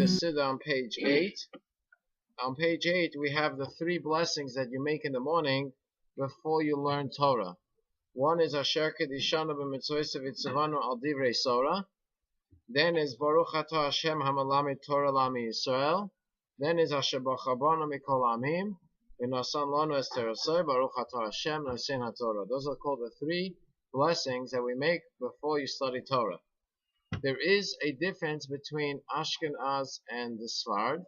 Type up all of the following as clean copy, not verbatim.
Siddur on page 8. On page 8 we have the 3 blessings that you make in the morning before you learn Torah. One is Asher Kedishanu b'mitzvosav v'tzivanu al divrei Torah. Then is Baruch Atah Hashem hamalamid Torah la'ami Yisrael. Then is Asher b'chabanu mikol amim v'nasan lanu es terasoi Baruch Atah Hashem nosein haTorah. Those are called the 3 blessings that we make before you study Torah. There is a difference between Ashkenaz and the Sfard.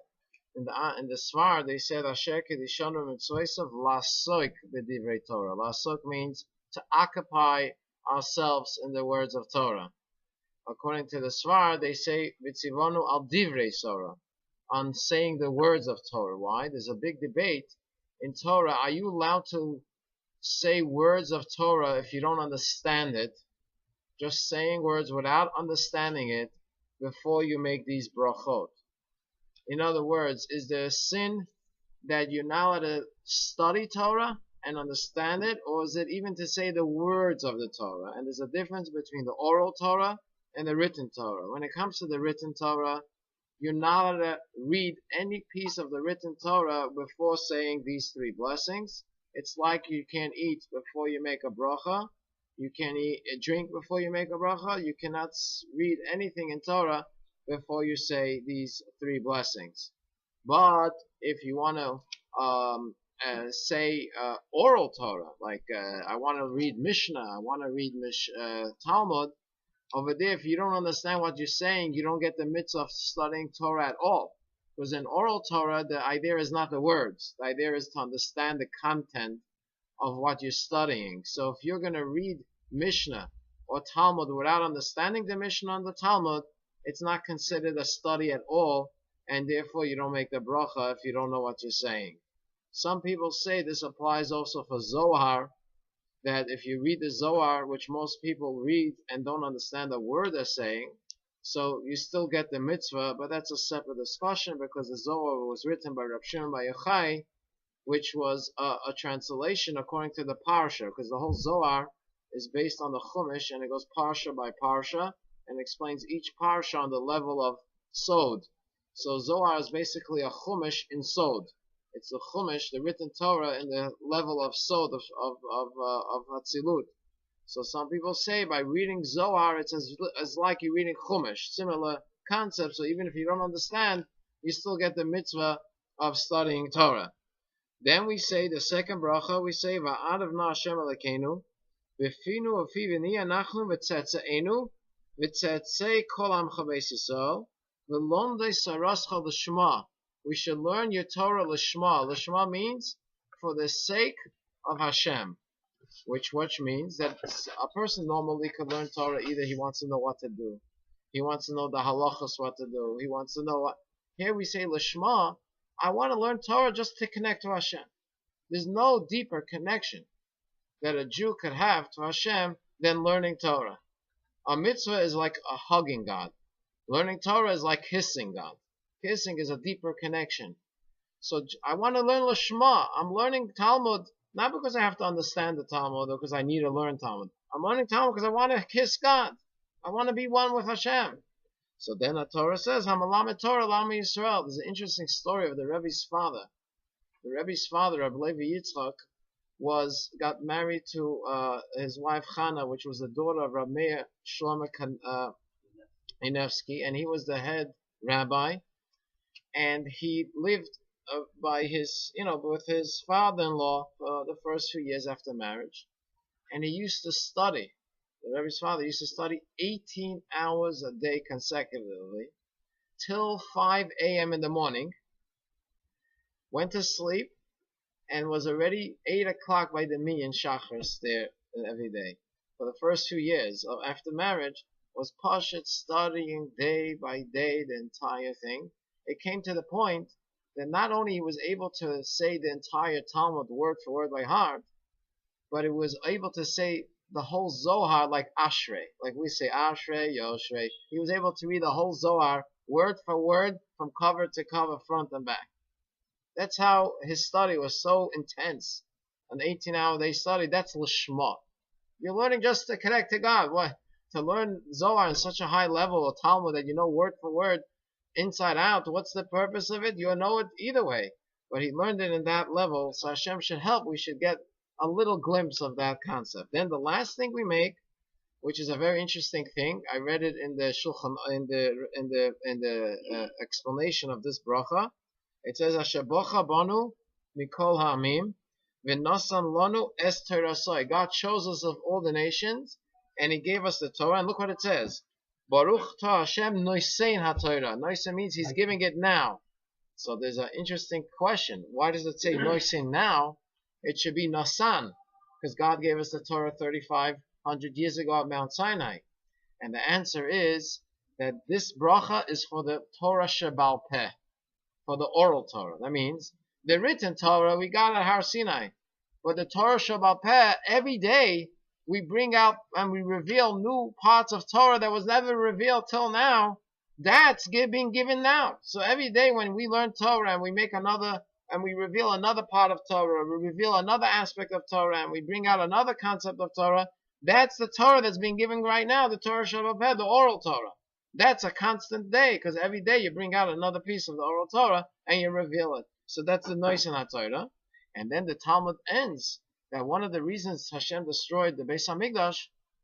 In the Sfard, they said Asher Kedishanu b'mitzvosav la'asok b'divrei Torah. La'asok means to occupy ourselves in the words of Torah. According to the Sfard, they say v'tzivanu al divrei Torah, on saying the words of Torah. Why? There's a big debate in Torah. Are you allowed to say words of Torah if you don't understand it? Just saying words without understanding it before you make these brachot. In other words, is there a sin that you're not allowed to study Torah and understand it, or is it even to say the words of the Torah? And there's a difference between the oral Torah and the written Torah. When it comes to the written Torah, you're not allowed to read any piece of the written Torah before saying these 3 blessings. It's like you can't eat before you make a bracha. You can't drink before you make a bracha. You cannot read anything in Torah before you say these 3 blessings. But if you want to say oral Torah, like I want to read Mishnah, I want to read Talmud, over there, if you don't understand what you're saying, you don't get the mitzvah of studying Torah at all. Because in oral Torah, the idea is not the words. The idea is to understand the content of what you're studying. So if you're going to read Mishnah or Talmud without understanding the Mishnah and the Talmud, it's not considered a study at all, and therefore you don't make the bracha if you don't know what you're saying. Some people say this applies also for Zohar, that if you read the Zohar, which most people read and don't understand the word they're saying, so you still get the mitzvah, but that's a separate discussion because the Zohar was written by Rab Shimon Bar Yochai, which was a translation according to the Parsha, because the whole Zohar is based on the Chumash, and it goes Parsha by Parsha, and explains each Parsha on the level of Sod. So Zohar is basically a Chumash in Sod. It's the Chumash, the written Torah, in the level of Sod, of Hatzilut. So some people say by reading Zohar, it's as like you're reading Chumash, similar concept. So even if you don't understand, you still get the mitzvah of studying Torah. Then we say the second bracha, we say Va'adavna Hashem Elokeinu B'finu Afi V'ni Anachnu V'tzetzeinu V'tzetzei Kol Amcha Beis Yisrael V'londei Sarascha L'Shma. We should learn your Torah L'Shma. L'Shma means for the sake of Hashem, which means that a person normally could learn Torah. Either he wants to know what to do, he wants to know the halachas what to do, he wants to know what. Here we say L'Shma, I want to learn Torah just to connect to Hashem. There's no deeper connection that a Jew could have to Hashem than learning Torah. A mitzvah is like a hugging God. Learning Torah is like kissing God. Kissing is a deeper connection. So I want to learn L'Shma. I'm learning Talmud not because I have to understand the Talmud or because I need to learn Talmud. I'm learning Talmud because I want to kiss God. I want to be one with Hashem. So then the Torah says, Hamalamed Torah la'ami Yisrael. There's an interesting story of the Rebbe's father. The Rebbe's father, Rabbi Levi Yitzchak, got married to his wife Chana, which was the daughter of Rabbi Meir Shlomo Kanevsky, and he was the head rabbi. And he lived by his, with his father-in-law for the first few years after marriage. And he used to study. The Rebbe's father used to study 18 hours a day consecutively till 5 a.m. in the morning, went to sleep, and was already 8 o'clock by the Minyan Shachris there every day. For the first few years after marriage, was Pashat studying day by day the entire thing. It came to the point that not only he was able to say the entire Talmud word for word by heart, but he was able to say the whole Zohar like Ashrei. Like we say Ashrei, Yoshrei. He was able to read the whole Zohar word for word from cover to cover, front and back. That's how his study was so intense. An 18-hour day study, that's L'Shma. You're learning just to connect to God. What? To learn Zohar in such a high level of Talmud that you know word for word, inside out, what's the purpose of it? You'll know it either way. But he learned it in that level, so Hashem should help. We should get a little glimpse of that concept. Then the last thing we make, which is a very interesting thing, I read it in the Shulchan, in the explanation of this bracha. It says, "Asher bocha banu mikol ha'amim v'nasan lanu es Torasoi." God chose us of all the nations, and He gave us the Torah. And look what it says: Baruch to Hashem noisein haTorah. Noisein means He's giving it now. So there's an interesting question. Why does it say noisein now? It should be nasan, because God gave us the Torah 3,500 years ago at Mount Sinai. And the answer is that this bracha is for the Torah Shebal Peh, for the oral Torah. That means the written Torah we got at Har Sinai. But the Torah Shebal Peh, every day we bring out and we reveal new parts of Torah that was never revealed till now. That's being given now. So every day when we learn Torah and we make another, and we reveal another part of Torah, we reveal another aspect of Torah, and we bring out another concept of Torah, that's the Torah that's being given right now, the Torah Shebal Peh, the oral Torah. That's a constant day, because every day you bring out another piece of the oral Torah and you reveal it. So that's the Noisin HaTorah. And then the Talmud ends that one of the reasons Hashem destroyed the Beis HaMikdash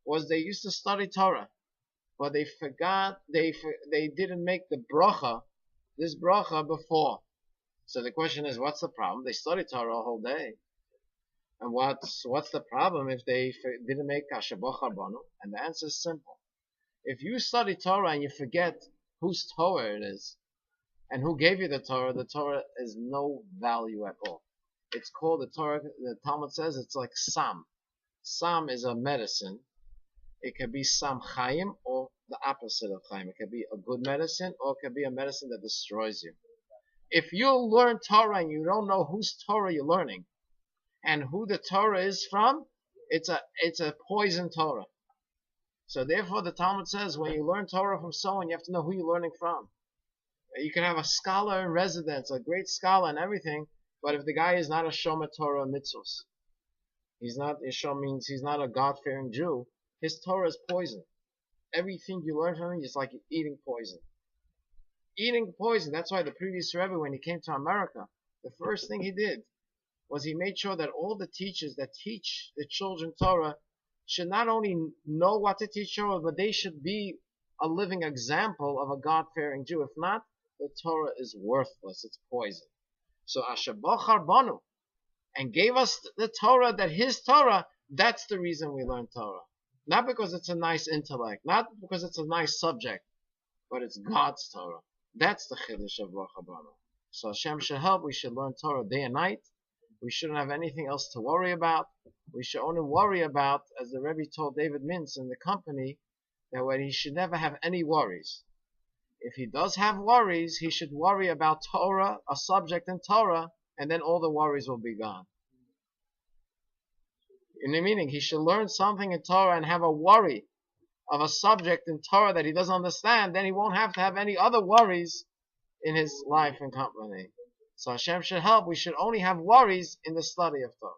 was they used to study Torah, but they forgot, they didn't make the bracha, this bracha before. So the question is, what's the problem? They study Torah a whole day. And what's the problem if they didn't make Asher bocha banu? And the answer is simple. If you study Torah and you forget whose Torah it is, and who gave you the Torah is no value at all. It's called the Torah, the Talmud says it's like Sam. Sam is a medicine. It could be Sam Chaim or the opposite of Chaim. It could be a good medicine or it could be a medicine that destroys you. If you learn Torah and you don't know whose Torah you're learning and who the Torah is from, it's a poison Torah. So therefore the Talmud says when you learn Torah from someone, you have to know who you're learning from. You can have a scholar in residence, a great scholar and everything, but if the guy is not a Shomer Torah mitzvos, Yishom means he's not a God-fearing Jew, his Torah is poison. Everything you learn from him is like eating poison. Eating poison, that's why the previous Rebbe, when he came to America, the first thing he did was he made sure that all the teachers that teach the children Torah should not only know what to teach Torah, but they should be a living example of a God-fearing Jew. If not, the Torah is worthless. It's poison. So Asher bochar banu, and gave us the Torah, that His Torah, that's the reason we learn Torah. Not because it's a nice intellect, not because it's a nice subject, but it's God's Torah. That's the Chiddush of bochar banu. So Hashem should help. We should learn Torah day and night. We shouldn't have anything else to worry about. We should only worry about, as the Rebbe told David Mintz in the company, that when he should never have any worries. If he does have worries, he should worry about Torah, a subject in Torah, and then all the worries will be gone. In the meaning, he should learn something in Torah and have a worry of a subject in Torah that he doesn't understand, then he won't have to have any other worries in his life and company. So Hashem should help. We should only have worries in the study of Torah.